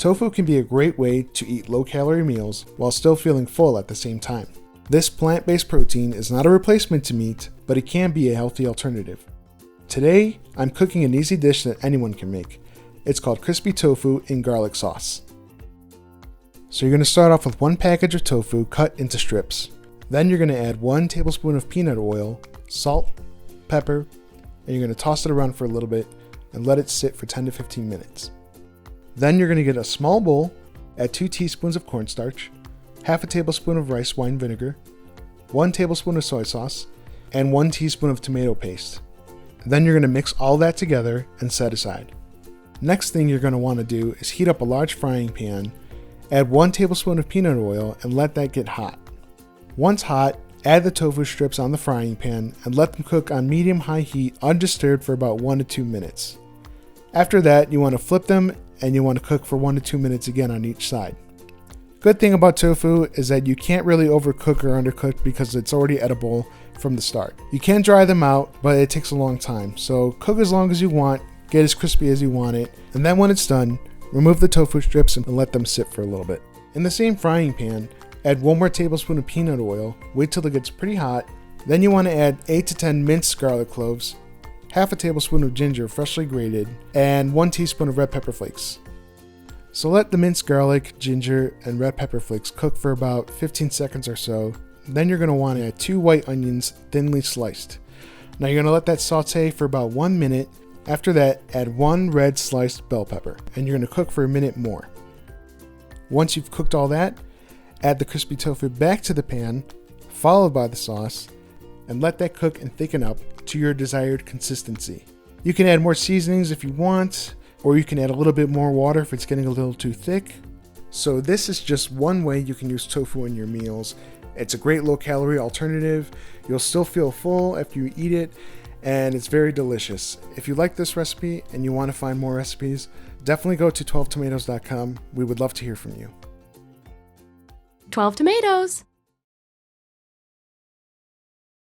Tofu can be a great way to eat low-calorie meals while still feeling full at the same time. This plant-based protein is not a replacement to meat, but it can be a healthy alternative. Today, I'm cooking an easy dish that anyone can make. It's called crispy tofu in garlic sauce. So you're going to start off with 1 package of tofu cut into strips. Then you're going to add 1 tablespoon of peanut oil, salt, pepper, and you're going to toss it around for a little bit and let it sit for 10 to 15 minutes. Then you're going to get a small bowl, add 2 teaspoons of cornstarch, half a tablespoon of rice wine vinegar, 1 tablespoon of soy sauce, and 1 teaspoon of tomato paste. Then you're going to mix all that together and set aside. Next thing you're going to want to do is heat up a large frying pan, add 1 tablespoon of peanut oil and let that get hot. Once hot, add the tofu strips on the frying pan and let them cook on medium-high heat undisturbed for about 1 to 2 minutes. After that, you want to flip them and you want to cook for 1 to 2 minutes again on each side. Good thing about tofu is that you can't really overcook or undercook because it's already edible from the start. You can dry them out, but it takes a long time, so cook as long as you want, get as crispy as you want it, and then when it's done, remove the tofu strips and let them sit for a little bit. In the same frying pan, add 1 more tablespoon of peanut oil, wait till it gets pretty hot, then you want to add 8 to 10 minced garlic cloves, half a tablespoon of ginger freshly grated, and 1 teaspoon of red pepper flakes. So let the minced garlic, ginger, and red pepper flakes cook for about 15 seconds or so. Then you're going to want to add 2 white onions thinly sliced. Now you're going to let that saute for about 1 minute. After that, add 1 red sliced bell pepper, and you're going to cook for a minute more. Once you've cooked all that, add the crispy tofu back to the pan, followed by the sauce, and let that cook and thicken up to your desired consistency. You can add more seasonings if you want, or you can add a little bit more water if it's getting a little too thick. So this is just one way you can use tofu in your meals. It's a great low-calorie alternative. You'll still feel full after you eat it, and it's very delicious. If you like this recipe and you want to find more recipes, definitely go to 12tomatoes.com. We would love to hear from you. 12 tomatoes!